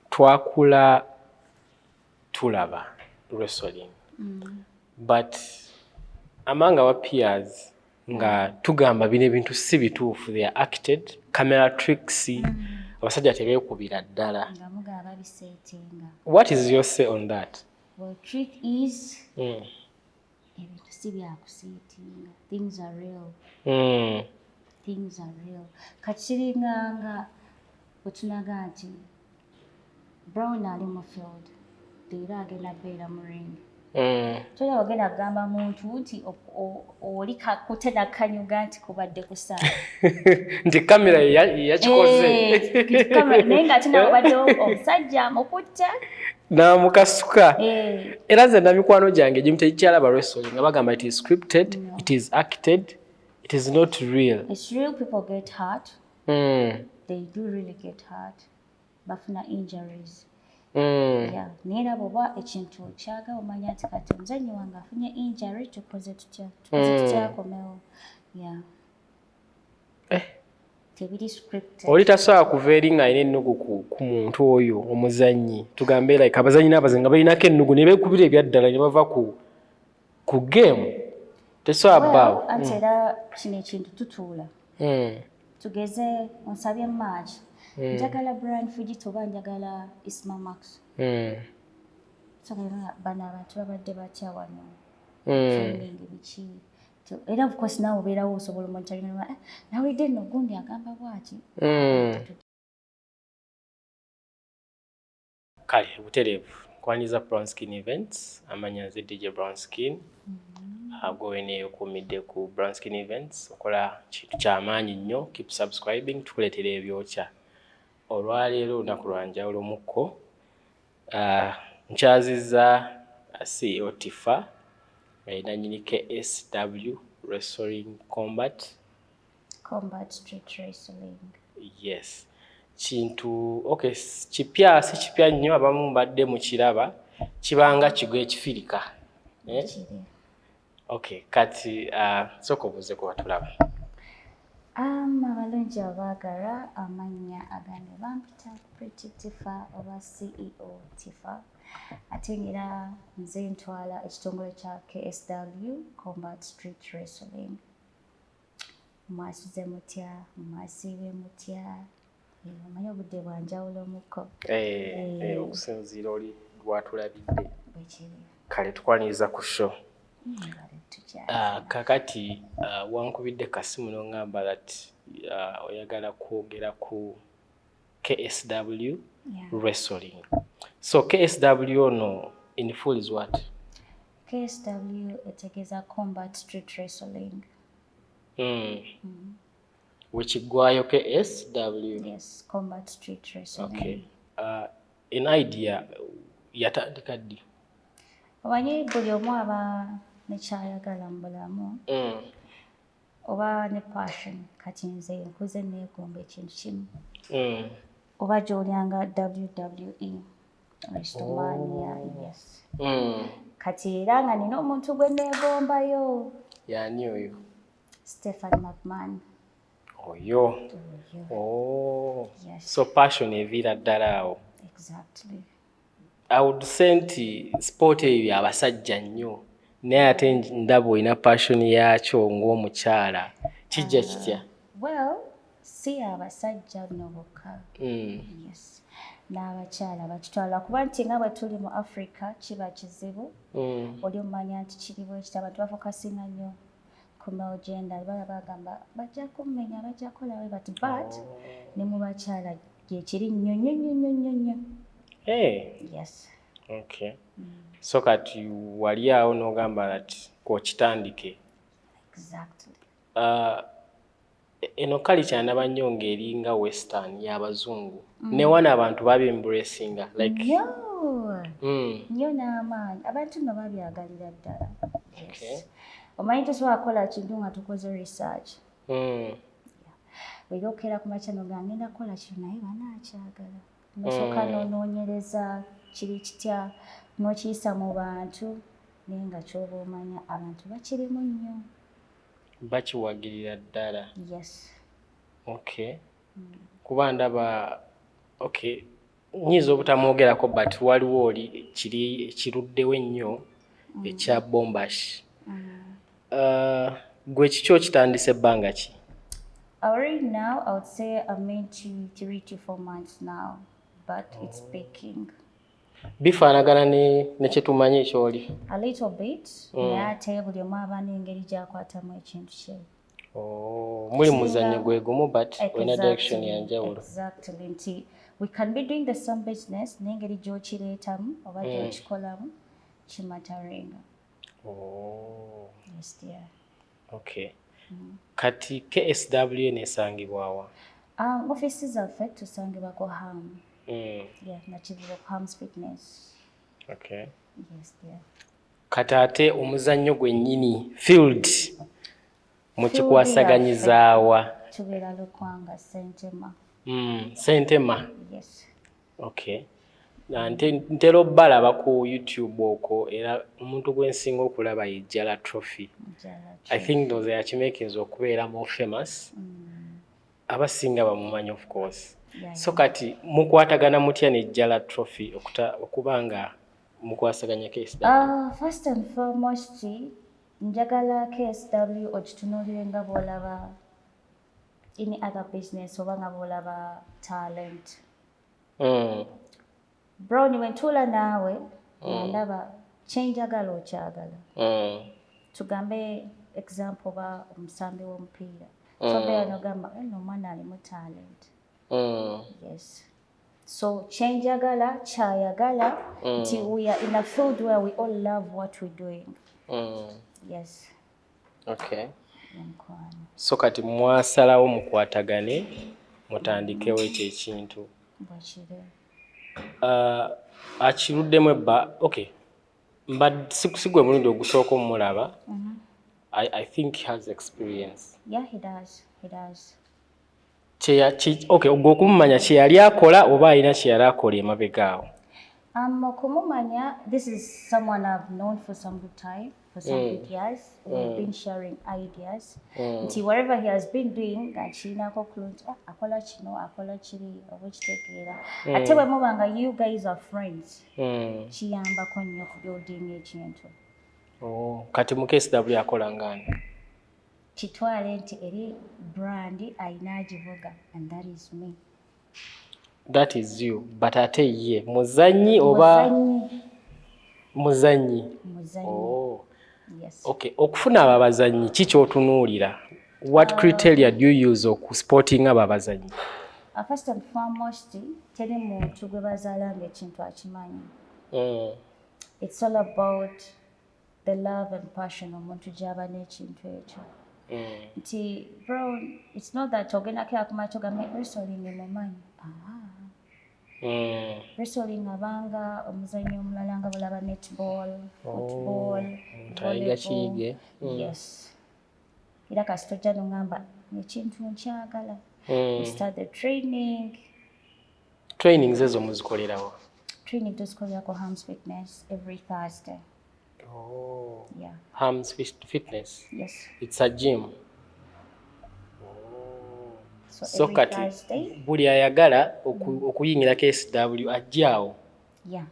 twakula tulaba wrestling. But among our peers nga tugamba bino ebintu si bituufu, they are acted, camera tricks, abasajja tebeekubira ddala. What is your say on that? Well, truth is, ebintu si byakuseetinga. Things are real. Things are real. Kati kiringanga bwetunaga nti Brown ali mu field, era agenda beera mu ring. Toyinza ogenda kugamba muntu nti oli kakutera kanyuga nti kubadde kusaala. Nti kamera yakikoze. Naye ng'ate nabaddewo omusajja amukutte. N'amukasuka. Era nze na mikwano gyange egimu tekikyalaba wrestling nga bagamba it is scripted, it is acted, it is not real. It's real, people get hurt. They do really get hurt. Bafuna injuries. Yeah. Naye bw'oba ekintu okyaga omanya nti kati omuzannyi wange afunye injury tukoze tutya akomewo. Yeah. Tebiri scripted. Oli tasobola kuva eri ng'alina ennugu ku muntu oyo omuzannyi. Tugambe like abazannyi n'abazannyi nga balinako ennugu ne beekubira ebyaddala ne bava ku game. Tesobola bbaawo. Ate era kino ekintu tutuula. Tugeze onsabye match. Njagala Brian Fujito oba njagala Isma Max. So bano abantu babadde batya wano. Training biki. Era of course nawe obeerawo osobola omontalina nawulidde nno gundi agamba bwati. Kale butereevu kwaniza Brown Skin Events amanya nze DJ Brown Skin. Gwe neekuumidde ku Brown Skin Events okola kintu ky'amaanyi nnyo. Keep subscribing tukuleetera ebyokya. Olwaleero olunaku lwanjawulo mukko nkyazizza CEO Tifa Nanyini KSW Wrestling Kombat Street Wrestling. Yes. Kintu okay kipya si kipya nnyo abamu badde mu kiraba kibanga kigo ekifirika. Okay kati soko buze ko batulaba. Abalungi abaagala amannya agane bampita Pretty Tifa oba CEO Tifa. Ate ng'era nze ntwala ekitongole kya KSW Kombat Street Wrestling. Mwasize mutya, mwasiibye mutya. Omanyi obudde bwanjawulo mukko. Okusinziira oli lwatulabidde. Kale tukwaniriza ku show. Kakati wankubidde kasimu n'ongamba that oyagala kwogera ku KSW Wrestling. So KSW ono in full is what? KSW etegeeza Kombat Street Wrestling. Which gwayo KSW? Yes, Kombat Street Wrestling. Okay. An idea yatandika ddi? Omanyi buli omu aba nekyayagala mu bulamu oba ne passion. Kati nze nkuze neegomba ekintu kimu oba gy'olyanga WWE WrestleMania. Yes. Kati era nga nina omuntu gwe neegombayo. Yaani oyo? Stephen McMahon. Oyo. Oh. Yes. So passion eviira ddala awo. Exactly. I would say nti sport eyo abasajja nnyo naye ate ndaba olina passion yaakyo ng'omukyala kijja kitya? Well, si abasajja nno bokka. Yes. N'abakyala bakitwala kuba nti nga bwe tuli mu Africa kiba kizibu. Oli omanya nti kiriwo ekita abantu bafokasinga nnyo ku male gender baba bagamba bajja kummenya bajja kolawe but ne mu bakyala gyekiri nnyo nnyo nnyo nnyo nnyo. Yes. Okay. So kati wali awo n'ogamba that kwokitandike. Exactly. Eno culture ndaba nnyo ng'eringa western y'abazungu. Ne wana abantu babembracinga like nnyo n'amaanyi abantu nno babyagalira ddala. Okay. Omanyi tosobola kukola kintu nga tukoze research. Bw'era okeera ku makya n'ogamba ngenda kukola kino naye banaakyagala. Nosooka n'onoonyereza kiri kitya n'okiyisa mu bantu naye nga ky'oba omanya abantu bakirimu nnyo. Bakiwagirira ddala. Yes. Okay. Kuba ndaba okay nyiza obutamwogerako but waliwo oli kiruddewo ennyo ekya bombash. Gwe kiki okitandise ebbanga ki? Right now, I would say I'm into 3 to 4 months now, but it's baking. Bifaanagana ne kye tumanyi ekyoli? A little bit. Naye ate buli omu aba n'engeri gy'akwatamu ekintu kye. Muli muzannyo gwe gumu but olina direction ya njawulo. Exactly. Nti we can be doing the same business n'engeri gy'okireetamu oba gy'okikolamu kimatarenga. Yes, dear. Okay. Kati KSW nesangibwa wa? Office zaffe tusangibwa ko Ham. Yeah, nakivuga ku Ham's Fitness. Okay. Yes, dear. Kati ate omuzannyo gwennyini field mukikwasaganyizaawa? Tubeera Lukwanga Sentema. Sentema? Yes. Okay. Ntera obbalaba ku YouTube okwo era omuntu gwe nsinga okulaba ye Jala Trophy. I think those yakimakinze okubeera more famous. Abasinga bamumanyi of course. So kati mukwatagana mutya ne Jala Trophy okubanga mukwasaganya KSW? First and foremost, njagala KSW okitunuulire nga bw'olaba any other business oba nga bw'olaba talent. Bro, niwentuula naawe ndaba kyenjagala okyagala. Tugambe example ba omusambi w'omupiira. So beera n'ogamba omwana alimu talent. Yes. So kyenjagala kyayagala nti we are in a field where we all love what we're doing. Yes. Okay. So kati mwasalawo mukwatagane mutandikewo ekyo ekintu. Bwakire. Akiruddemu ebba. Okay. Sigwe mulundi ogusooka omulaba. I think he has experience. Yeah, he does. He does. Okay, okumumanya kye yali akola oba alina kye yali akola emabega awo? Okumumanya, this is someone I've known for some good time, for some good years. We've been sharing ideas. Nti whatever he has been doing, akirinako kulungi, akola kino, akola kiri, oba ekitegeera. Ate bwe muba nga you guys are friends, kiyambako nnyo ku building ekintu. Kati mu KSW akola ngani? Kitwale nti eri brand ayina agivuga, and that is me. That is you, but ate ye muzanyi oba? Muzanyi. Yes. Okay, okufuna abo abazanyi kiki otunuulira? What criteria do you use okusporting abo abazanyi? First and foremost, teri muntu gwe bazaala ng'ekintu akimanyi. It's all about the love and passion omuntu gy'aba n'ekintu ekyo. Nti bro, it's not that ogendako akumala togambe wrestling mumanyi. Wrestling abanga omuzannyo omulala nga bulaba netball, football, volleyball. Yes. Era kasita ojja n'ongamba ekintu nkyagala. We start the training. Trainings ezo muzikolerawa? Training tuzikolera ku Ham's Fitness every Thursday. Yeah. Ham's Fitness? Yes. It's a gym. So every kati Thursday, buli ayagala okuyingira KSW ajjaawo? Yeah.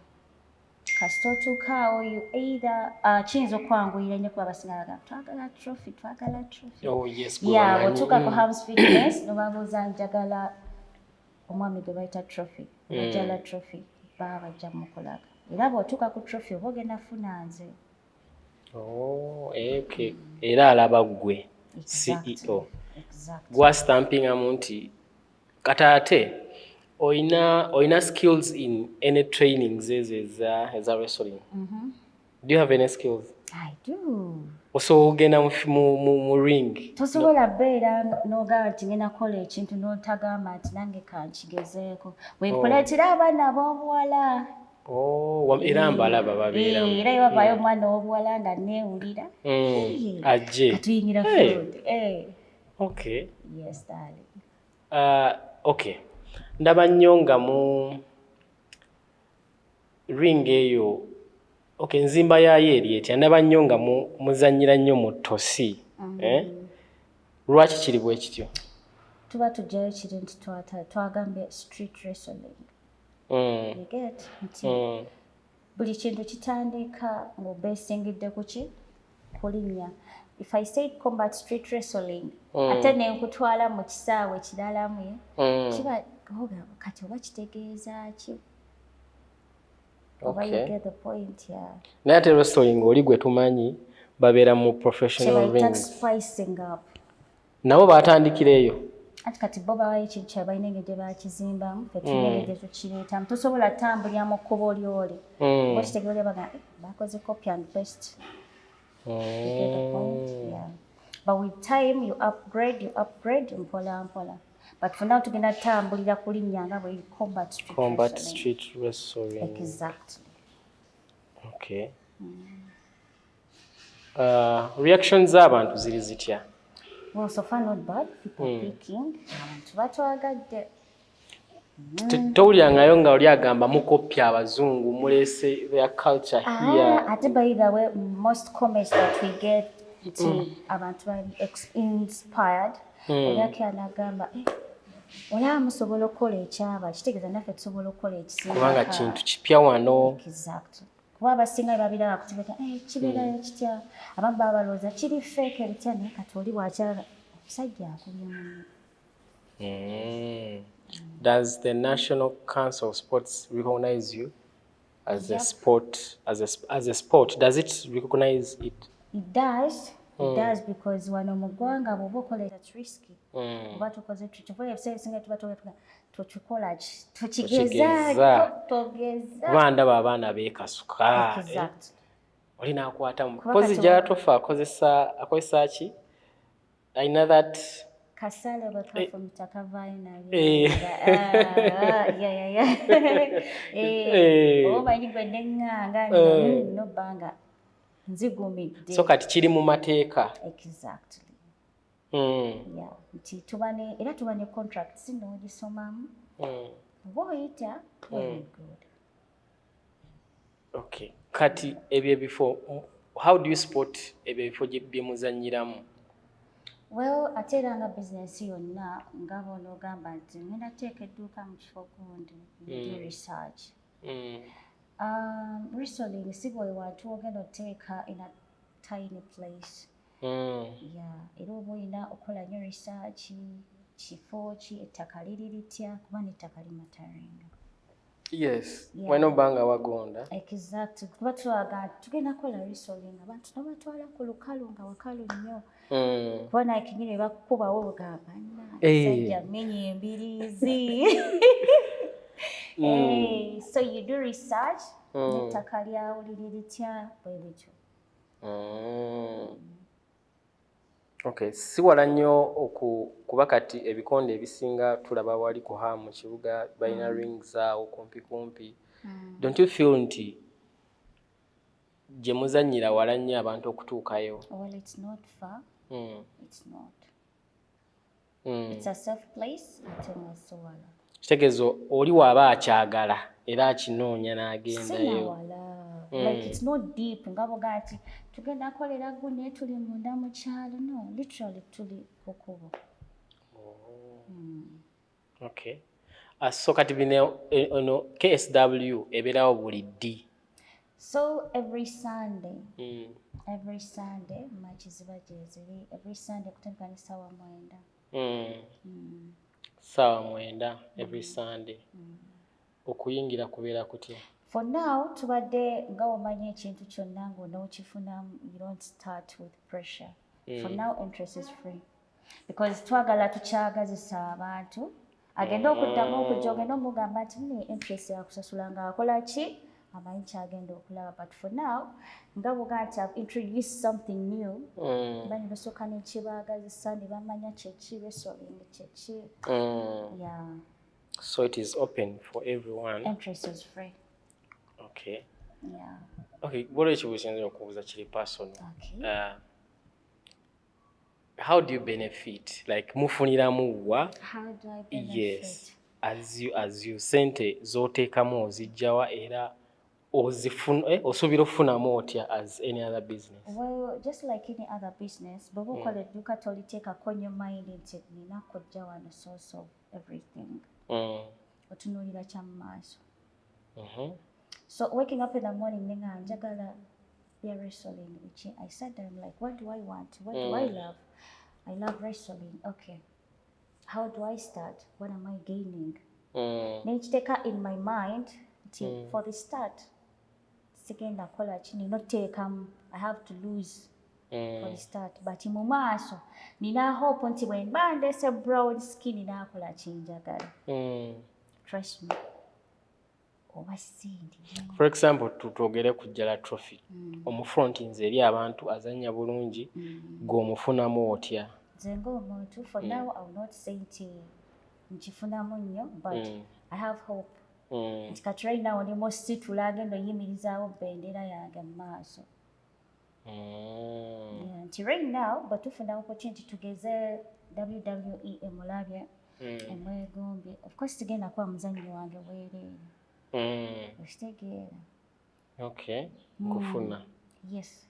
Kasita otuukaawo you either kiyinza okwanguyira nnyo kuba abasinga bagamba twagala trophy. Oh yes. Yeah, bw'otuuka ku Ham's Fitness nobabuuza njagala omwami gwe bayita trophy. Jala Trophy baba bajja mukulaga. Era bw'otuuka ku trophy oba ogenda funa nze. Okay. Era alaba gwe CEO. Exactly. Gwa stampingamu nti kataate oyina skills in any trainings eza wrestling? Do you have any skills? I do. So ogenda mu ring? Tosobola beera n'ogamba nti ngenda kukola ekintu n'otagamba nti nange kankigezeeko. Wenkuleetera abaana ab'obuwala. Era mbalaba babeeramu. Era yabavaayo omwana ow'obuwala nga neewulira. Ajje. Katuyingira field. Okay. Yes, darling. Okay. Ndaba nnyo nga mu ring eyo. Okay, nzimba yayo eri etya. Ndaba nnyo nga muzannyira nnyo mu tosi. Lwaki kiri bwe kityo? Tuba tujjayo kiri nti twagambye street wrestling. You get nti buli kintu kitandika ng'obesingidde ku ki kulinnya. If I said Kombat street wrestling ate ne nkutwala mu kisaawe kiralamu kiba kati oba kitegeeza ki? Oba you get the point, yeah. Naye ate wrestling oli gwe tumanyi babeera mu professional rings. Spicing up. Nabo batandikireeyo. Ati kati bo bawayo ekintu kya balina engeri gye bakizimbamu fe tulina engeri gye tukireetamu tosobola tambulira mu kkubo oli bo kitegeera baga bakoze copy and paste. You get the point? Yeah. But with time you upgrade mpola mpola. But for now tugenda tambulira kulinnya nga bwe Kombat street wrestling. Exactly. Okay. Reactions z'abantu ziri zitya? Well, so far not bad. People picking. Batwagadde. Towulyangayo nga oli agamba mukopya abazungu mulese their culture here. Ate by the way, most comments that we get abantu bali inspired. Oyake anagamba olaba musobola okukola ekyaba kitegeeza naffe tusobola okukola ekisinga. Kubanga kintu kipya wano. Exactly. Kuba abasinga babiraba kutibeta kibeerayo kitya abamu baba balowooza kiri fake ebitya naye kati oli bw'akyala omusajja akubye munne. Does the National Council of Sports recognize you as a sport, as a sport? Does it recognize it? It does. It does because wano mu ggwanga bw'oba okola it's risky. Oba tukoze tukivuga ebiseera ebisinga tuba tukikola ki tokigeza. Kuba ndaba abaana beekasuka. Exactly. Oli n'akwatamu. Pozi gy'atofa akozesa ki? I know that Kasale bakafa mtakavayo na omanyi gwe nenganga no banga nzigumidde. So kati kiri mu mateeka. Exactly. Yeah. Nti tubane contract sino ogisomamu. Boyita. Good. Okay. Kati ebyo before how do you spot ebyo before bye muzanyiramu? Well, ateranga business yonna nga bono gamba nti ngenda teeka edduuka mu kifo gundi do research. Wrestling si bwe wantu ogenda oteeka in a tiny place. Yeah, era oba olina okukola nnyo research kifo ki ettaka liri litya kuba n'ettaka limataringa. Yes, wano banga wagonda. Exactly. Kuba tugenda kukola wrestling abantu nabatwala ku lukalu nga wakalu nnyo. Kuba nakinyire bakubawo bugamba sajja menye embirizi. So you do research n'ettaka lyawo liri litya bwe bityo. Okay, si wala nnyo kuba kati ebikonde ebisinga tulaba wali kuha mu kibuga balina rings awo kumpi. Don't you feel nti gye muzannyira wala nnyo abantu okutuukayo? Well, it's not far. It's not. It's a safe place. Kitegeezo oli waaba akyagala era akinoonya n'agendayo. Like it's not deep. Ngabo gati tugenda kolera gune tuli munda mu kyalo. No, literally tuli kukubo. Okay. So kati bino KSW eberawo buli ddi. So every Sunday matches ziba gyeziri. Every Sunday kutandika ni sawa 9. Sawa 9 every Sunday. Okuyingira kubeera kutya? For now, tubadde nga omanya ekintu kyonna ng'onookifunamu, you don't start with pressure. For now, interest is free. Because twagala tukyagazisa abantu. Agenda okuddamu okujja ogenda omugamba nti mune interest yakusasula ng'akola ki? Amanyi kyagenda okulaba. But for now, nga bw'ogaa nti I've introduced something new. Bani basooka n'ekibaagazisa ne bamanya kyeki wrestling kyeki. Yeah. So it is open for everyone. Interest is free. Okay. Yeah. Okay, what is your sense of chili personal? Okay. How do you benefit? Like mufunira muwa? How do I benefit? Yes. As you sente zoteekamu ozijjawa era osuubira okufunamu otya as any other business? Well, just like any other business, bw'oba okola edduuka toliteekako nnyo mind nti nina kujja wano source of everything. Otunuulira kya mu maaso. So waking up in the morning, nenga njagala be wrestling. Which I sat there, I'm like, what do I want? What do I love? I love wrestling. Okay. How do I start? What am I gaining? Nechiteka in my mind, for the start, sigenda kola chini, not take I have to lose for the start. But mu maaso, nina hope nti when bande se brown skin nina kola chinjagala. Trust me. For example, tutogere kujjala trophy. Omufront nze eri abantu azanya bulungi g'omufunamu otya. Zengo omuntu, for now I will not say nti nkifunamu nnyo, but I have hope. Nti kati right now ndimo situla agenda oyimirizaawo bendera yange mu maaso. Nti right now batufuna opportunity tugeze WWE emulabye omwegombye. Of course tugenda kuba muzannyi wange bwereere. Okitegeera. Okay. Nkufuna. Yes.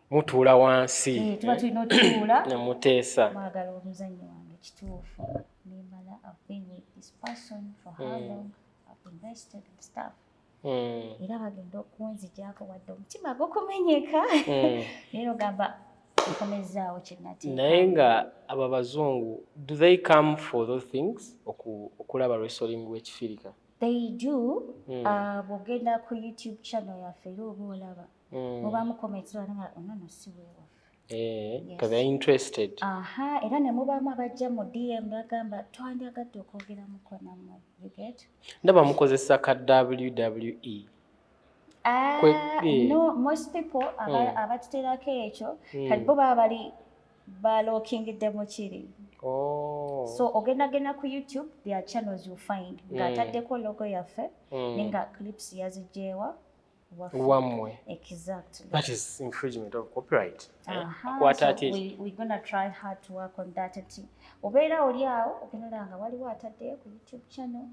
Mutuula wansi. Tuba tulina otuula. Nemuteesa. Mwagala omuzannyi wange kituufu. Nimala I've been with this person for how long? I've invested in stuff. Era bagenda okunzigyako wadde omutima gukumenyeka. Naye ogamba nkomezaawo kye nateeka. Naye nga abo abazungu, do they come for those things? Okulaba wrestling w'ekifirika? They do. Bw'ogenda ku YouTube channel yaffe era oba olaba. Mubaamu comments nga ono si weewaffe. Because they're interested. Era ne mubaamu abajja mu DM bagamba twandiyagadde okwogeramuko nammwe. You get? Ndaba mukozesa ka WWE. No, most people abatuteerako ekyo kati bo baba bali balookingiddemu kiri. So ogenda ku YouTube, there are channels you find. Ng'ataddeko logo yaffe nenga clips yazigyewa wamwe. Exactly. That is infringement of copyright. So we're gonna try hard to work on that. Obeera oli awo ogenda nga waliwo ataddeyo ku YouTube channel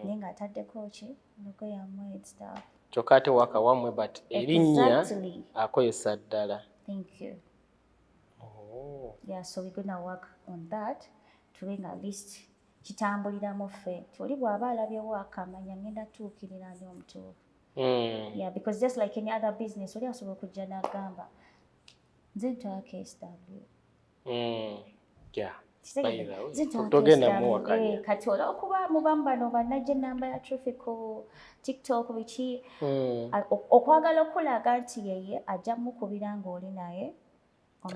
nenga ataddeko ki logo yamwe and stuff. Kyokka ate waka wamwe but erinnya akozesa ddala. Thank you. Yeah, so we're gonna work on that. Tulenga at least kitambuliramu ffe. Oli bw'aba alabyewo akamanya ngenda tuukirira ndi omutuufu. Yeah, because just like any other business, oli asobola okujja n'agamba nze ntwala KSW. Yeah. Kati olw'okuba mubamu bano bannajja ennamba ya trophy ku TikTok biki okwagala okulaga nti yeye ajja mukubira ng'oli naye.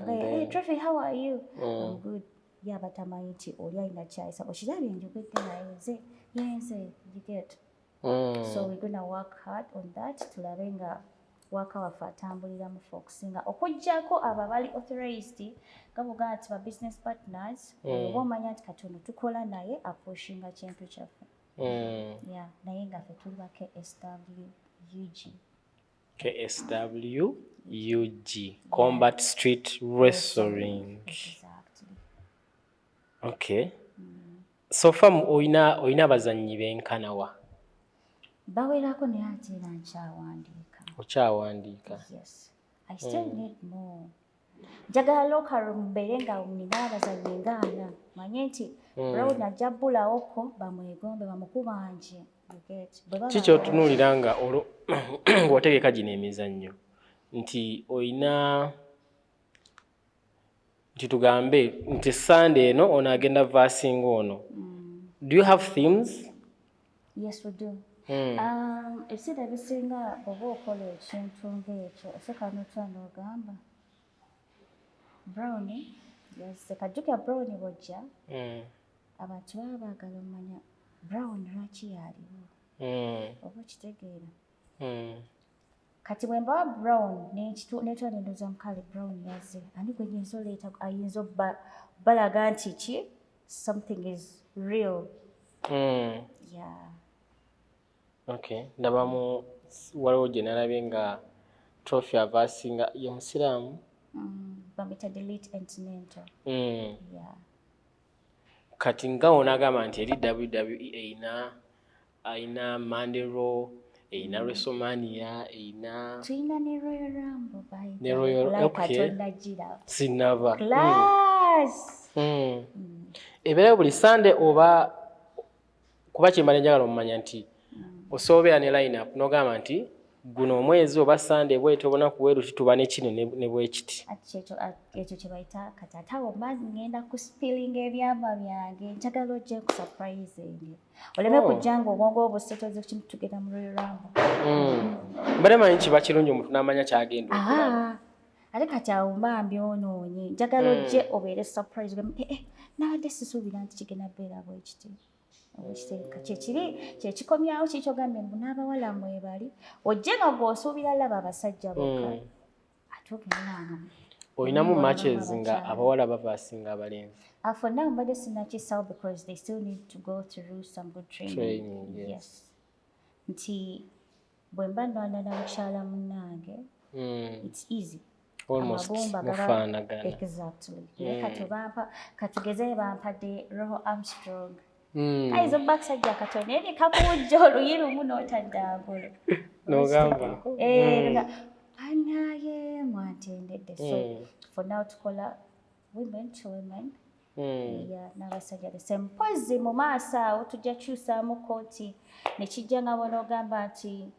Hey, Trophy, how are you? I'm good. Yeah, but tamanyi nti oli alina kyayisa. Okirabye njogedde naye nze yenze, you get. So we're gonna work hard on that. Tulabe nga waka waffe atambulira mu focusinga okujjako abo abali authorized nga bugamba nti ba business partners oba omanya nti katono tukola naye apushinga kintu kyaffe. Yeah, naye nga ffe tuli ba KSWUG. KSWUG, Kombat Street Wrestling. Exactly. Okay. So far oyina abazannyi benkanawa? Bawerako naye ate era nkyawandiika. Okyawandiika? Yes. I still need more. Njagala local room mbeere nga nina abazannyi ngaana. Manye nti Brown ajja bbulawoko bamwegombe bamukubanje. Kiki otunuulira nga ng'otegeka gino emizannyo nti oyina nti tugambe nti Sunday eno ono agenda vasinga ono. Do you have themes? Yes, we do. Ebiseera ebisinga oba okola ekintu ng'ekyo osooka n'otya n'ogamba Brown yazze kajjukira Brown bw'ojja abantu baba baagala omanya Brown lwaki yaliwo oba okitegeera. Kati bwe mbawa Brown netwa nendoza mukale Brown yazze ani gwe nyinza oleeta ayinza balaga nti ki something is real. Yeah. Okay. Ndabamu waliwo gye nalabye nga Trophy avasinga ye musiraamu. Bamita delete antenatal. Yeah. Kati nga onagamba nti eri WWE ayina Monday Raw, eyina WrestleMania, eyina tuyina ne Royal Rumble by ne Royal okay. Sinava. Class. Ebeera buli Sunday oba kuba kyemba njagala omumanya nti osoobera ne line up n'ogamba nti guno omwezi oba Sunday bwetyo obunaku bwe luti tuba ne kino ne bwe kiti. Ekyo kye bayita kati ate awo ngenda ku spilling ebyama byange njagala ojje ku surprising oleme kujja ng'obwongo obusetozi kimu tugenda mu ruramba. Mbadde manyi kiba kirungi omuntu n'amanya kyagenda okulaba. Ate kati awo mba mbyonoonye njagala ojje obeere surprise nabadde sisuubira nti kigenda beera bwe kiti. Kyekikomyawo kikyo gambe mbu n'abawala mwebali ojje nga gw'osuubira laba abasajja bokka ate ogendanga olinamu matches nga abawala bava asinga abalenzi. For now mbadde sinnakisawo because they still need to go through some good training. Yes. Nti bwe mba nwanana mukyala munnange it's easy. Almost mufaanagana. Exactly. Katugeze bampadde Roho Armstrong. Aizo baksajja katono eri kakujja oluyi lumu n'otaddaagula. N'ogamba. Anaye mwatendedde. So for now tukola women to women. N'abasajja the same. Mpozi mu maaso awo tujja kyusaamu kooti ne kijja nga bw'onoogamba nti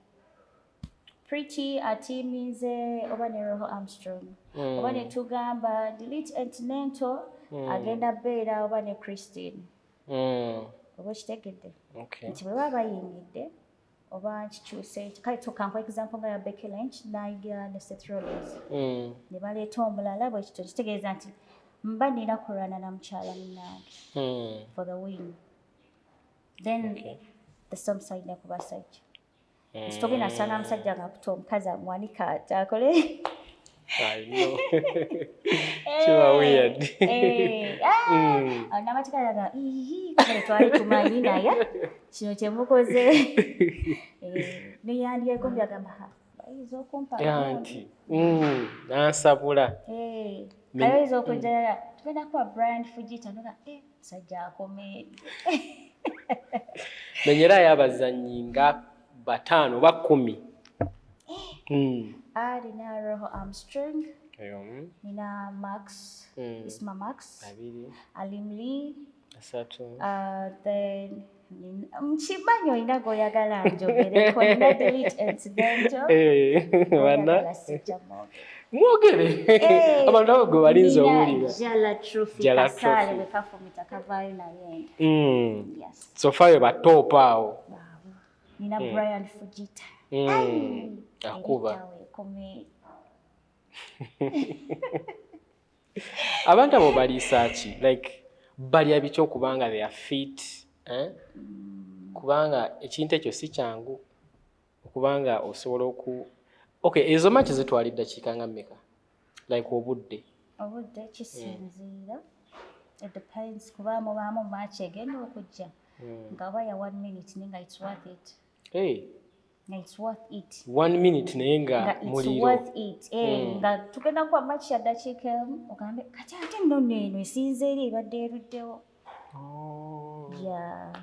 Pretty atimize oba ne Roho Armstrong. Oba ne tugamba Delete Antinento agenda beera oba ne Christine. Oba kitegedde. Nti bwe baba bayingidde oba nkikyuse kale tukampa example nga ya Becky Lynch n'ayigira ne Seth Rollins. Ne baleeta omulala bwe kityo kitegeeza nti mba nina kulwana na mukyala munnange for the win. Then the same side ne ku basajja. Togenda asanga musajja ng'akuta omukazi amuwanika ate akole. I know. Kiba weird. N'amatika gaga kale twali tumanyi naye kino kye mukoze. Neyandyeko agamba bayinza okumpa nti n'ansabula. Kale oyinza okujjala tugenda kuba Brian Fujita noga musajja akomeeri. Menyera y'abazannyi nga 5 oba 10. Nina Roho Armstrong. Nina Max. Isma Max. Alim Lee. Then Mchibanyo ina goyagala njogereko nina Delete Antinento. Goyagala sijamoge. Mwogere. Abantu abo gwe balinza owulira. Jala Trophy kasale we performita kavayo na yenda. Yes. So far ba top awo. Nina Brian Fujita. Akuba. Abantu abo bali sachi like bali abicho kubanga they are fit kubanga ekintu ekyo si kyangu kubanga osobola ezo match zitwali dakiika nga mmeka like obudde kisinziira it depends kuba mubamu match egenda okujja nga baya 1 minute ninga it's worth it. It's worth it. 1 minute naye nga muliro. It's worth it. Nga tugenda kuba match ya dakiika ogambe kati ate nno neno esinze eri ebadde eruddewo. Yeah.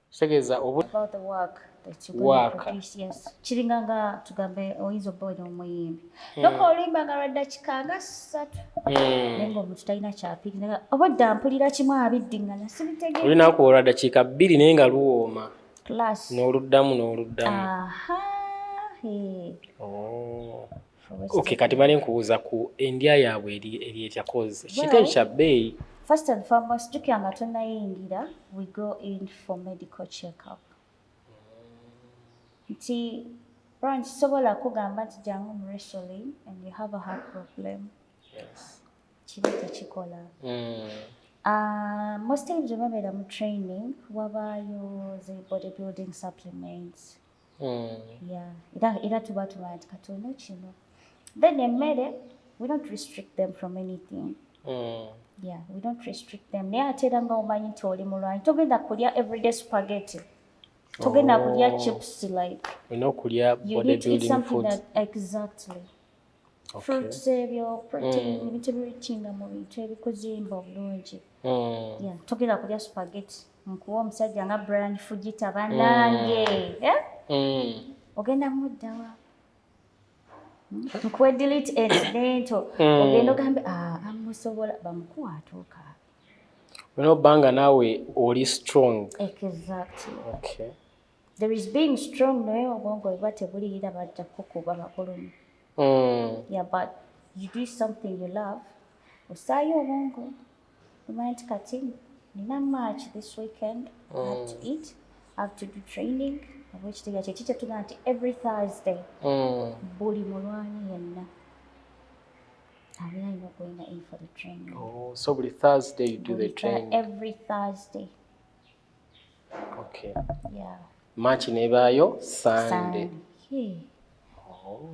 Segeza about the work that you're going to produce. Yes. Chiringa nga tugambe oyinza obba omuyimbi. Noko olimba nga dakiika nga 3. Nengo omuntu talina kyapiri. Obadde mpulira kimu abiddingana sibitegeera. Olina kuwola dakiika 2 naye nga luwooma. Class. N'oluddamu. Okay, kati mali nkubuuza ku endya yaabwe eri etya cause kiteebi kya bbeeyi. First and foremost, jukanga tonayingira, we go in for medical checkup. Nti branch sobola kugamba nti jangu mu wrestling and you have a heart problem. Yes. Kiri tekikola. Most times remember I'm training wabayo the bodybuilding supplements. Yeah, ira tuba nti katono kino. Then emmere, we don't restrict them from anything. Yeah, we don't restrict them. Naye ate nga omanyi nti oli mulwanyi togenda kulya everyday spaghetti. Togenda kulya chips like. We know kulya bodybuilding food. Exactly. Okay. Fruits ebyo, protein, ebintu ebirichinga mu bintu ebikuzimba obulungi. Yeah, togenda kulya spaghetti. Nkuwa omusajja nga Brian Fujita bannange. Ogenda muddawa. Nkuwe Delete Antinento. Ogenda ogambe amusobola bamukwatuuka. Bano banga nawe oli strong. Exactly. Okay. there is being strong naye obwongo bwe tebuliyira bajja kukuba bakulumi. Yeah, but you do something you love, osaayo obwongo omanya nti kati nina match this weekend, I have to eat, I have to do training, obwekitegeera kyeki kyetugamba nti every Thursday buli mulwanyi yenna abeera alina okugenda in for the training. So buli Thursday you do the training? Every Thursday. Okay. Yeah. Match nebaayo Sunday. Yeah.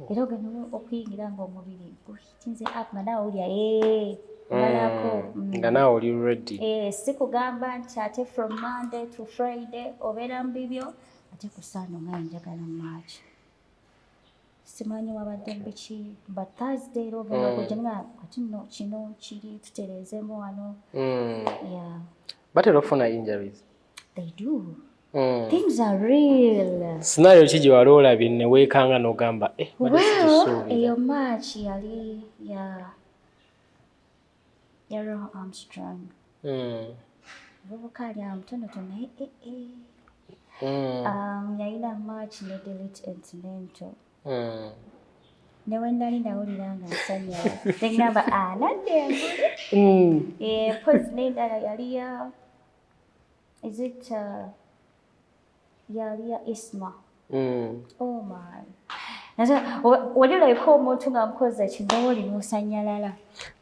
Era ogenda okuyingira ng'omubiri guhitinze up nga naawe olya malako. Nga naawe oli ready. Si kugamba nti ate from Monday to Friday obeera mu bibyo ate ku Sunday nga njagala match. Simanyi wabadde biki, but Thursday era ogenda kujja nga kati nno kino kiri tutereezemu wano. Yeah. Batera okufuna injuries? They do. Things are real. Scenario ki gye wali olabye ne weekanga n'ogamba eyo match yali ya Roho Armstrong. Obuvubuka ali amutonotono naye yalina match ne Delete Continental. Ne we nali nawulira nga nsanya tegamba nadde engule. Pose n'endala yali ya is it Yalia Isma. Oh my. Wali olayiko omuntu nga mukozi ekintu oli n'osanyalala.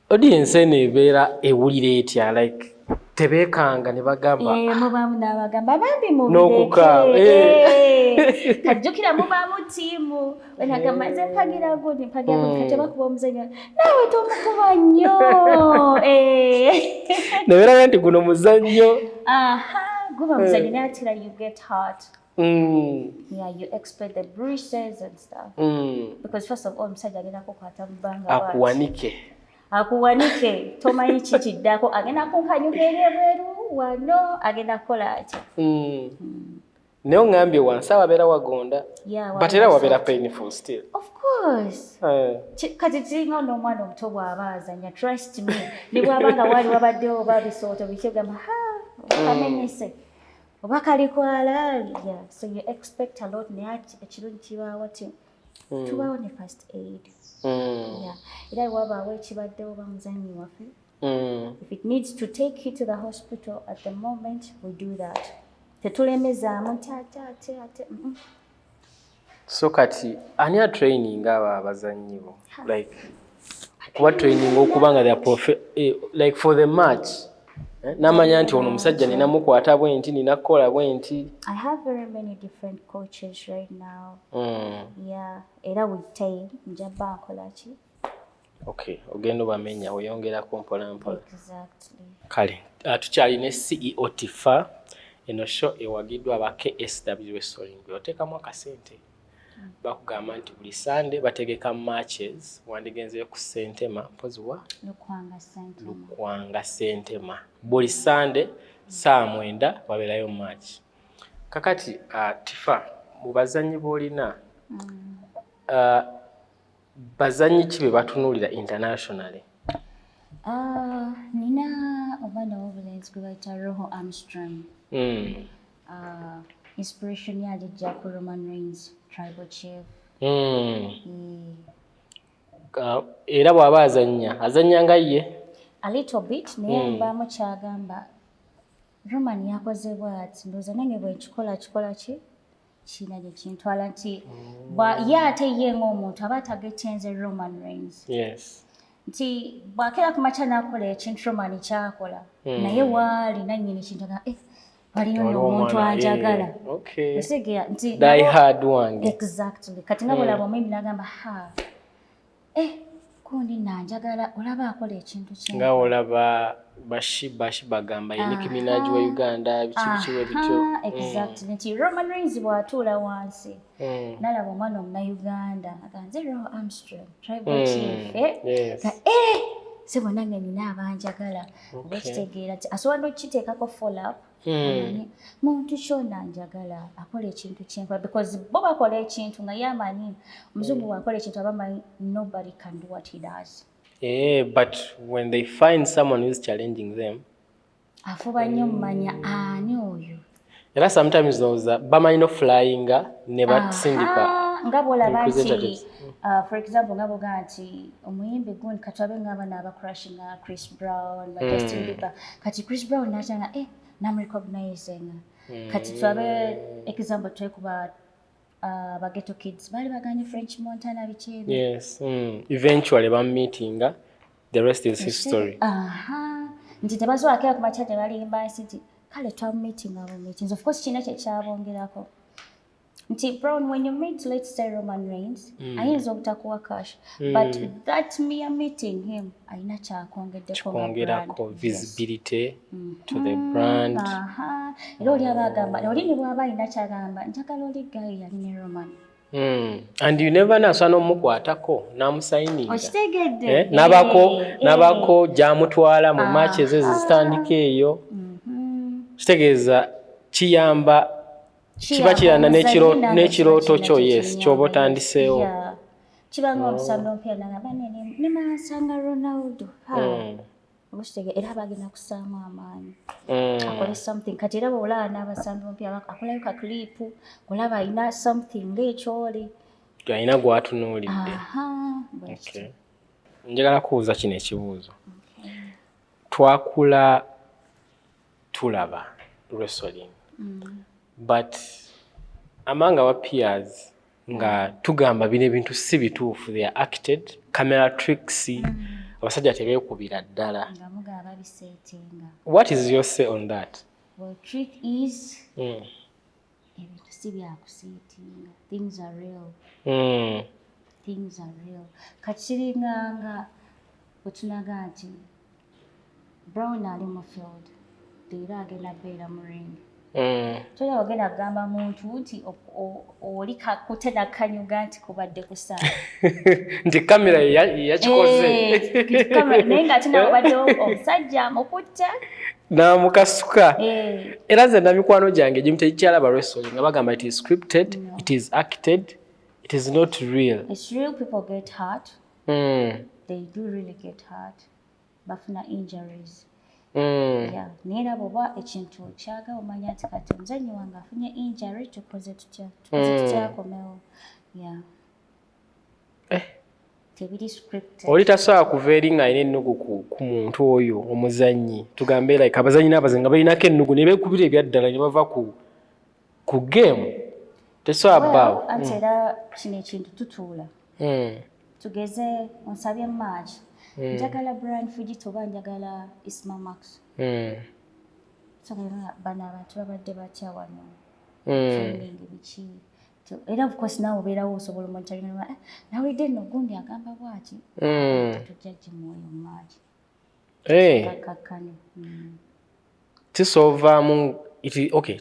Audience eno ebeera ewulira etya like tebeekanga ne bagamba. Mubaamu n'abagamba bambi kajjukira mubaamu ttiimu wenagamba nze mpagira gundi kati bakuba omuzannyo naawe tomukuba nnyo. Nebeeraga nti guno muzannyo. Guba muzannyo naye atira you get hurt. Yeah, you expect the bruises and stuff. Because first of all, msajja agenda kukwata mubanga akuwanike tomanyi kikiddako agenda kunkanyuka eri ebweru wano agenda kukola atya. Naye ongambye wansi ababeera wagonda but era wabeera painful still. Of course. Kati kiringa n'omwana omuto bw'aba azanya, trust me, ne bw'abanga wali wabaddewo oba bisooto biki ogamba kamenyese oba kalikwala. So you expect a lot naye ekirungi kibaawo ti tubaawo ne first aid. Era wabaawo ekibaddewo bamuzanyi waffe. If it needs to take you to the hospital at the moment, we do that. Tetulemezaamu nti ate. So kati ani a training abo abazannyi bo like kuba training okubanga like for the match namanya nti ono musajja nina mukwata bwenti nina kola bwenti. I have very many different coaches right now. Yeah, era with time njaba nkola ki. Okay, ogenda bamenya oyongerako mpola mpola. Exactly. Kale tukyali ne CEO Tifa eno show ewagiddwa aba KSW Wrestling. Oteekamu akasente bakugamba nti buli Sunday bategeka matches wandigenze ku Sentema poziwa Lukwanga Sentema buli Sunday saa 9 babeerayo match. Kakati Tifa mu bazannyi bolina bazannyi ki be batunuulira internationally? Nina omwana w'obulenzi gwe bayita Roho Armstrong. Inspiration yajja ku Roman Reigns, tribal chief. Era bw'aba azannya nga ye? A little bit, naye mbaamu kyagamba Roman yakoze bw'ati ndowooza nange bwe kikola ki kiina gye kintwala nti ye ate ye ng'omuntu aba atagetenze Roman Reigns. Yes. Nti bw'akeera ku makya n'akola ekintu Roman kyakola naye waali nannyini kintu waliyo n'omuntu anjagala. Die hard wange. Exactly. Kati nga bw'olaba omwimi n'agamba kundi nanjagala olaba akola ekintu kye. Nga olaba bashiba bagamba ye Nicki Minaj wa Uganda biki we bityo. Exactly. Nti Roman Reigns bw'atuula wansi n'alaba omwana Omunayuganda aganze Roho Armstrong tribal chief. Se bonna nange nina abanjagala obekitegeera nti asobola n'okukiteekako follow up. Muntu kyonna njagala akola ekintu kyenkola because bo bakola ekintu nga yamanyi omuzungu wakola ekintu abamanyi nobody can do what he does. But when they find someone who is challenging them afuba nnyo mmanya ani oyo. Era sometimes those bamanyi no flying ne batsindika nga bwolaba nti for example nga bwoga nti omuyimbi gundi katwabe ngaba n'abacrushing Chris Brown ba Justin Bieber kati Chris Brown natanga namrecognizing kati twabe example twekuba ba Ghetto Kids bali baganye French Montana bichebe. Yes. Eventually ba meeting the rest is history. Nti tebazo akera ku machaje bali imba city kale twa meeting abo meetings of course china kyabongerako nti Brown when you meet let's say Roman Reigns ayinza okutakuwa cash but that mere meeting him aina kongedeko visibility to the brand. Era oli abagamba oli ni bwaba ayina kyagamba njagala oli guy yali ne Roman. And you never know sano mukwatako namusayini nabako jamutwala mu matches ezitandika eyo kitegeeza kiyamba kiba kirana n'ekirooto kyo yes kyoba otandiseewo kibanga omusambi ompya nagamba nimasanga Ronaldo era bagenda kusaamu amaanyi akole something kati era bwolaba n'abasambi ompya akolayo ka clip olaba alina something ng'ekyoli alina gwatunuulidde. Njagala kubuuza kino ekibuuzo twakula tulaba wrestling but among our peers nga tugamba bino ebintu si bituufu they are acted camera tricks abasajja tebeekubira ddala. What is your say on that? Well, truth is ebintu si byakuseetinga. Things are real. Things are real. Kakiringanga otunaga nti Brown ali mu field era agenda beera mu ring. Tola ogenda kugamba muntu nti oli kakutena kanyuga nti kubadde kusaa nti kamera yakikoze naye nga ate nabadde omusajja amukutta namukasuka. Era nze na mikwano gyange gimu tekikyalaba wrestling nga bagamba it is scripted, it is acted, it is not real. It's real. People get hurt. They do really get hurt. Bafuna injuries. Yeah, nera boba ekintu kyaga omanya ati kati muzanyi wange afunye injury tukoze tutya komewo. Yeah. Tebiri scripted. Oli tasobola kuva eri nga alina ennugu ku muntu oyo omuzanyi tugambe like abazanyi n'abazenyi nga balinako ennugu ne beekubira ebyaddala ne bava ku game tesobola bbaawo. Ate era kino ekintu tutuula tugeze onsabye match njagala Brian Fujito oba njagala Isma Max. So bano abantu babadde batya wano training biki era of course nawe obeerawo osobola omonitoring nawulidde nno gundi agamba bwati tujja gimwoyo maaki kakkane kisovaamu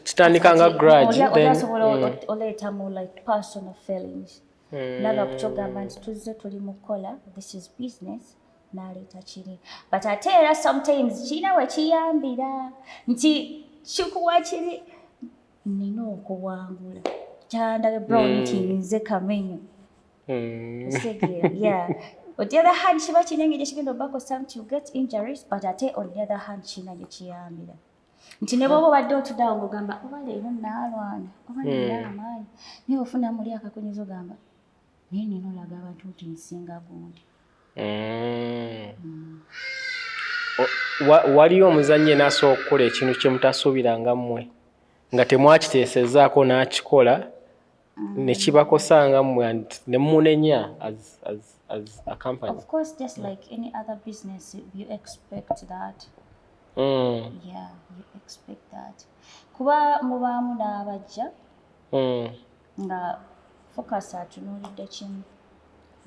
kitandika nga grudge osobola oleetamu like personal feelings naga kukyogamba nti tuzze tuli mu kukola this is business naleeta kiri but ate era sometimes kirina wekiyambira nti kikuwa kiri nina okuwangula kyandage Brown nti nze kamenyo yeah. On the other hand kiba kinenge gyekigenda obako sometimes you get injuries but ate on the other hand kirina gyekiyambira nti ne bwoba obadde otudawo ng'ogamba oba leero naalwana oba nina amaanyi naye ofuna muli akakunyiza ogamba naye nina olaga abantu nti nsinga gundi. Waliyo omuzannyi n'asobola okukola ekintu kye mutasuubiranga mmwe nga temwakiteesezaako n'akikola ne kibakosa nga mmwe ne mmunenya as a company? Of course, just like any other business, you expect that. Yeah, you expect that. Kuba mubaamu n'abajja nga focus atunuulidde kimu.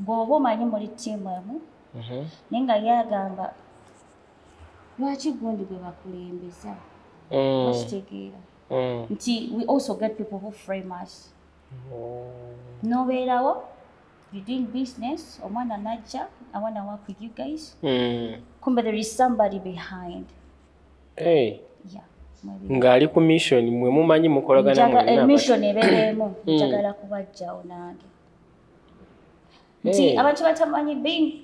Bw'oba omanyi muli ttiimu emu naye nga yagamba lwaki gundi gwe bakulembeza bakitegeera nti we also get people who frame us. Nobeerawo you're doing business omwana najja I wanna work with you guys kumbe there is somebody behind. Yeah. Ng'ali ku mission mwe mumanyi mukolagana mission ebeeremu njagala kubajjawo nange nti abantu batamanyi being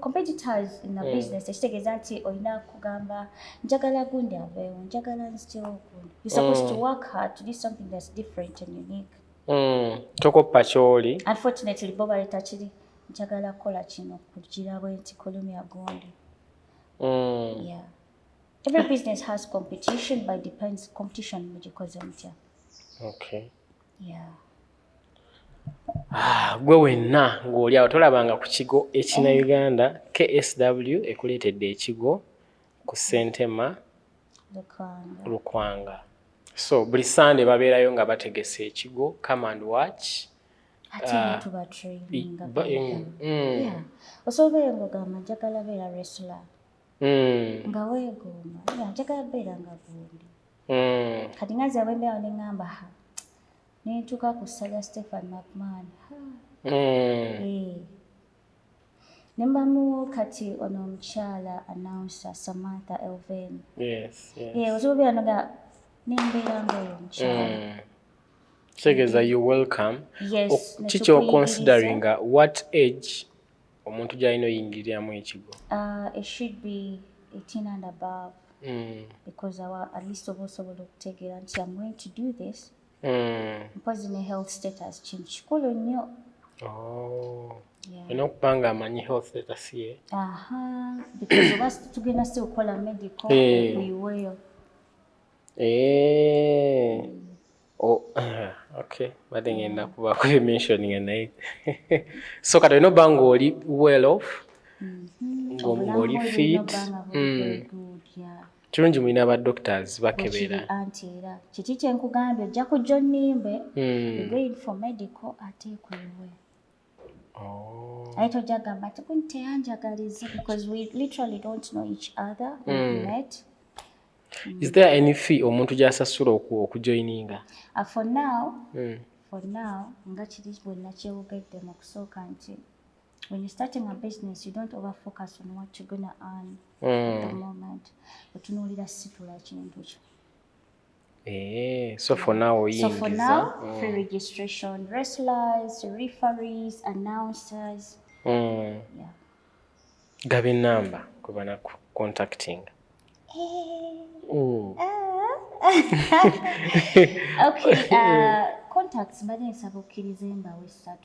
competitors in a business ekitegeeza nti olina kugamba njagala gundi aveewo njagala nzityewo gundi you're supposed to work hard to do something that's different and unique. Tokoppa kyoli. Unfortunately bo baleeta kiri njagala kukola kino kugira bwe nti kulumya gundi. Yeah. Every business has competition, but depends competition mugikoze mutya. Okay. Yeah. Gwe wenna ng'oli awo tolabanga ku kigo ekina Uganda KSW ekuleetedde ekigo ku Ssentema Lukwanga. So buli Sunday babeerayo nga bategese ekigo come and watch. Ate tuba training. Yeah. Osobola ng'ogamba njagala beera wrestler. Nga weegomba njagala beera nga gundi. Kati nga nze bwembeerawo ne ŋŋamba nentuuka ku Ssaga Stephen McMahon. Ne mbamu kati ono omukyala announcer Samantha Elven. Yes. Osobola nga nembeera ng'oyo omukyala. Kitegeeza you welcome. Yes. Kikyo considering what age omuntu gy'alina oyingiriramu ekigo? It should be 18 and above. Because at least oba osobola okutegeera nti I'm going to do this. Mpozi ne health status kintu kikulu nnyo. Olina okuba nga amanyi health status ye. Because oba tugenda si okukola medical kuyiweeyo. Okay, badde ngenda kubaako mentioning naye. So kati olina obba ng'oli well off, ng'oli fit. Kirungi mulina aba-doctors bakebera. Anti era kiki kye nkugambye ojja kujja onnimbe you're going for medical ate kuyiwe. Aye tojja gamba ati kuno teyanjagaliza because we literally don't know each other. We met. Is there any fee omuntu gy'asasula okujoininga? For now, nga kiri bwe nakyewogedde mu kusooka nti when you're starting a business, you don't over focus on what you're gonna earn at the moment. Otunuulira situla kintu kyo. So for now, free registration, wrestlers, referees, announcers. Gabe number kubana contacting. Okay, contacts mbadde nsaba okkiriza embawe 3.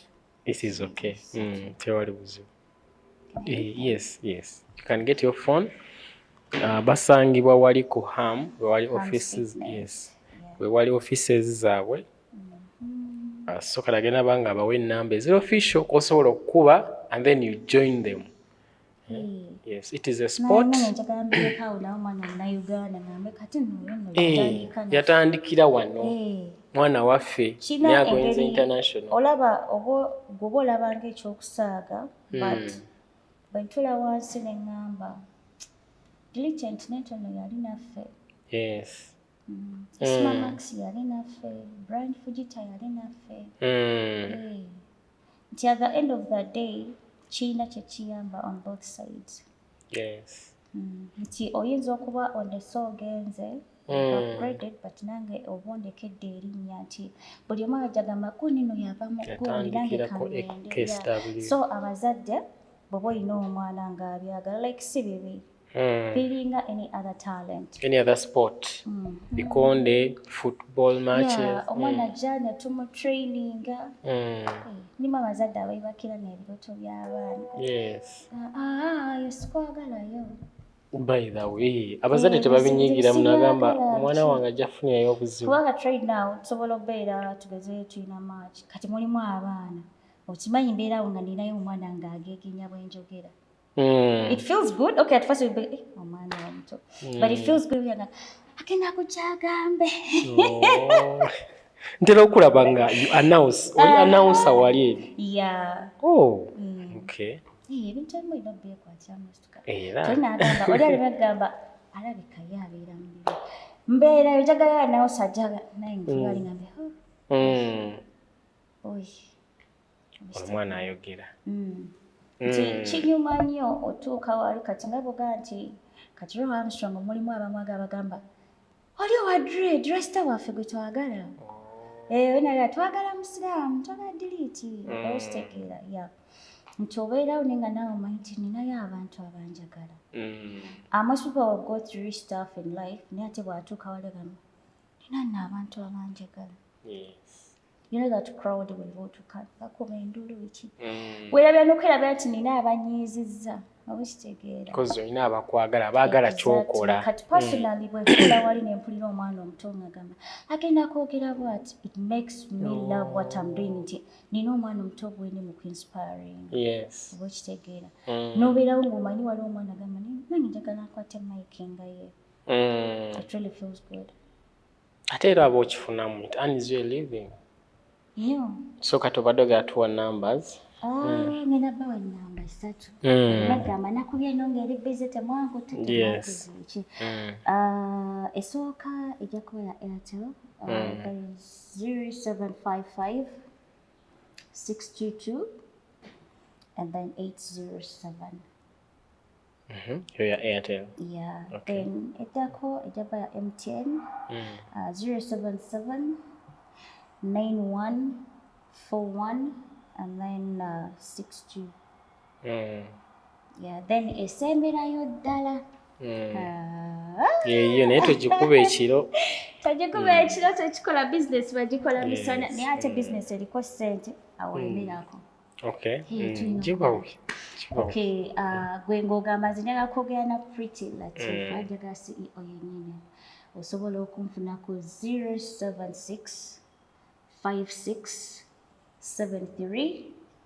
This is okay. Tewali buzibu. Yes. You can get your phone. Basangibwa wali ku ham, wali offices. Yes. Wali offices zaabwe. So kalagenda banga bawe number is official osobola okukuba and then you join them. Yes, it is a sport. Yatandikira wano. Mwana waffe Nyagonze International. Olaba gobo labanga ekyokusaaga but bantula wansi ne ngamba Diligent Netono yali naffe. Yes. Sma Max yali naffe, Brian Fujita yali naffe. Nti at the end of the day China kyekiyamba on both sides. Yes. Nti oyinza okuba on the soul genze upgraded but nange obondekedde erinnya nti buli omu ajagamba kunino yavamu gundi nange kamende. So abazadde bw'oba olina omwana ng'abyagala like si bibi. Feeling any other talent. Any other sport. Bikonde, football matches. Yeah, omwana jana tumu training. Nima abazadde abayibakira n'ebiroto by'abaana. Yes. Yesikwagalayo. By the way, abazadde tebabinyigira munagamba omwana wange ajja kufunirayo obuzibu. Kubanga trade now tusobola okubeera tugeze tuyina match. Kati mulimu abaana. Okimanyi mbeerawo nga ninayo omwana ng'ageegenya bwe njogera. It feels good. Okay, at first you'll be, oh man, but it feels good. Akenda kuchagambe. Ntera okulabanga you announce. Oli announcer wali. Yeah. Oh. Okay. Ebintu ebimu ino byekwatira musituka. Era. Tunagamba oli alimagamba alabika yabeera mbiri. Mbeera yojagala announcer jaga naye ngiyali ngambe. Oy. Omwana ayogera. Kinyuma nnyo otuuka wali kati nga boga nti kati Roy Armstrong mulimu abamu agabagamba oli owa dread rasta waffe gwe twagala wenaga twagala musiraamu twagala delete ositegeera nti obeerawo nenga naawe omanyi nti ninayo abantu abanjagala. Most people will go through stuff in life naye ate bw'atuuka walegano nina nno abantu abanjagala. You know that crowd will go to cut bakuba endulu biki weerabya n'okwerabya nti nina abanyiizizza oba kitegeera because olina abakwagala abaagala ky'okola. Kati personally bwe ntuula wali ne mpulira omwana omuto ng'agamba agenda kwogera bw'ati it makes me love what I'm doing nti nina omwana omuto bweni mu inspiring oba kitegeera n'obeerawo ng'omanyi waliwo omwana agamba nange njagala nkwate mike nga ye. It really feels good. Ate era aba okifunamu it earns you a living. So kati obadde ogera tuwa numbers. Ngenda bawa enamba 3 nagamba nakubye nongeri busy temwangu tutemwakuziki esooka ejja kuba ya Airtel 0755 622 and then 807. You're Airtel. Yeah. Okay. Then etako ejaba ya MTN 077 9141 and then 62. Yeah. Then esemberayo ddala. Iyo naye togikuba ekiro. Togikuba ekiro tekikola business bagikola misana naye ate business eriko ssente awemerako. Okay. Okay, gwe ng'ogamba nze njagala kwogera na Pretty Latifah njagala CEO yennyini osobola okunfuna ku 076 56 73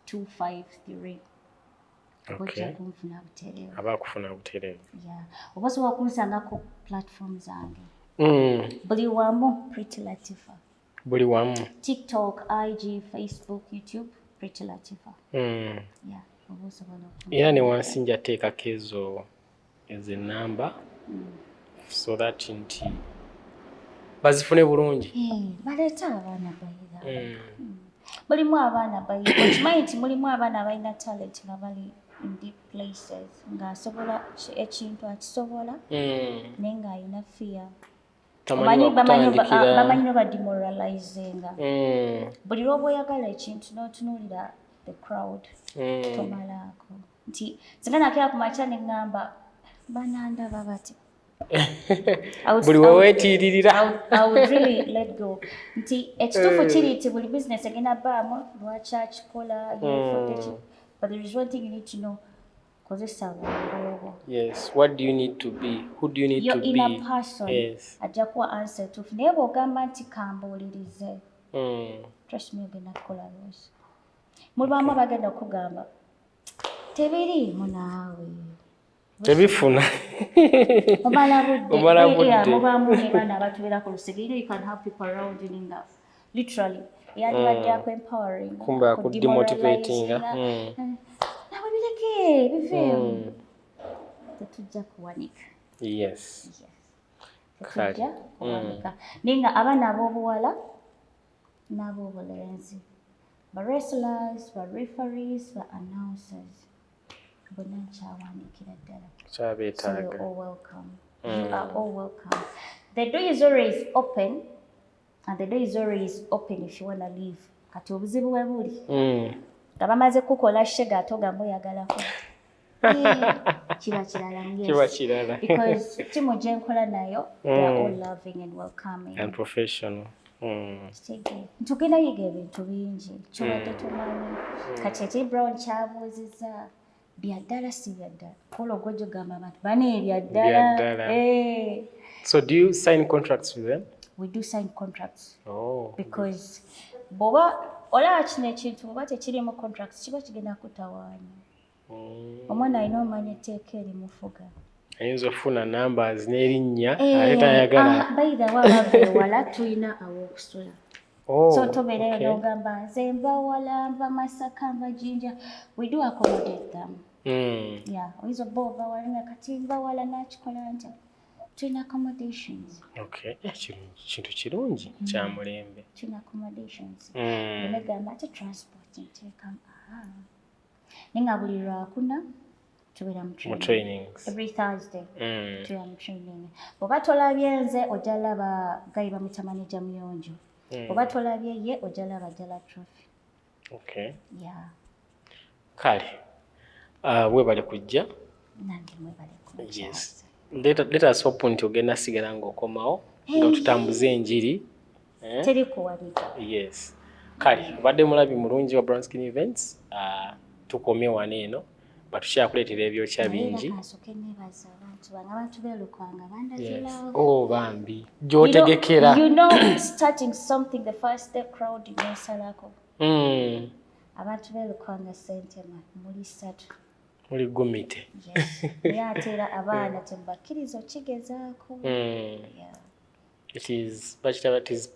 253. Ojja kunfuna butereevu. Abakufuna butereevu. Yeah. Oba osobola kunsanga ku platform zange. Buli wamu Pretty Latifah. Buli wamu. TikTok, IG, Facebook, YouTube, Pretty Latifah. Yeah. Era ne wansi njateekako ezo enamba so that nti bazifune bulungi. Baleeta abaana bayira. Mulimu abaana bayira. Okimanyi nti mulimu abaana abalina talent nga bali in deep places ng'asobola ekintu akisobola naye ng'alina fear. Bamanyi no bademoralizinga. Buli lw'oba oyagala ekintu n'otunuulira the crowd tomalaako nti singa nakera ku makya ne ŋŋamba banandaba bati buli weweetiiririra. I would really let go nti ekituufu kiri nti buli business egenda bbaamu lwaki akikola but there is one thing you need to know kozesa bwongo. Yes, what do you need to be? Who do you need to be? Your inner person ajja kuwa answer tuufu naye bw'ogamba nti kambuulirize trust me ogenda kukola lwosi. Mulimu abagenda okugamba tebiriimu naawe tebifuna omala budde mubaamu ne baana abatubeera ku lusegere you can have people around you nga literally yandibadde ako empowering kumbe akudemotivating nawe bireke biveemu tetujja kuwanika. Yes. Tetujja kuwanika naye nga abaana ab'obuwala n'ab'obulenzi ba wrestlers, ba referees, ba announcers. Bonna nkyawandiikira ddala. Kyabeetaaga. So you're all welcome. You are all welcome. The door is always open and the door is always open if you want to leave. Kati obuzibu bwe buli. Nga bamaze kukola shega ate ogamba oyagalako. Kiba kirala yes. Kiba kirala. Because timu gye nkola nayo they are all loving and welcoming. And professional. Ntugenda yiga ebintu bingi kyobadde tomanyi kati ate Brown kyabuuzizza byaddala si byaddala kola ogwojjo gamba abantu bane byaddala. So do you sign contracts with them? We do sign contracts. Because bw'oba olaba kino ekintu bw'oba tekirimu contracts kiba kigenda kutawaanya. Omwana alina omanya etteeka erimufuga. Ayinza ofuna numbers n'erinnya ate tayagala. Bayira wabava ewala tulina aw'okusula. So tobeereyo n'ogamba nze nva wala nva Masaka nva Jinja. We do accommodate them. Yeah, oyinza obba ova wala nga kati nva wala nakikola ntya. Tulina accommodations. Okay, kintu kirungi kya mulembe. Tulina accommodations. Negamba ate transport nteekamu. Nenga buli lwakuna tubeera mu trainings. Every Thursday tubeera mu training. Bw'oba tolabye nze ojja laba gayi bamuyita manager Muyonjo. Bw'oba tolabye ye ojja laba Jala Trophy. Okay. Yeah. kale weebale kujja. Nange mwebale kumukyaza. Yes. Let us hope nti ogenda sigala ng'okomawo nga tutambuze enjiri. Teri kuwalika. Yes. Kale obadde mulabi mulungi wa Brown Skin Events. Tukomye wano eno batukyakuleetera ebyokya bingi. Kasooke neebaza abantu beelukwanga bandazirawo. Oh bambi gy'otegekera. You know starting something the first day crowd neesalako. Abantu beelukwanga Sentema muli 3. Muli gumite. Yes. Naye ate era abaana temubakkiriza okigezaako. It is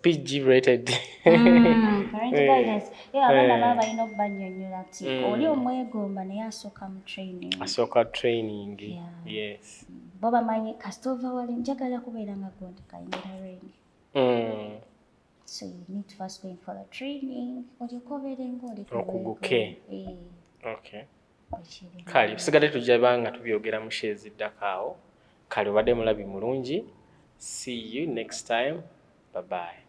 PG rated. Parental guidance. Abaana baba balina okubannyonnyola nti oli omwegomba naye asooka mu training. Asooka training. Yes. Bo bamanyi kasita ova wali njagala kubeera nga gondi kayingira ring. So you need to first go in for the training. Olyoka obeere ng'oli okuguke. Okay. Kale tusigadde tujja nga tubyogera mu shares eddako awo. Kale obadde mulabi mulungi. See you next time. Bye bye.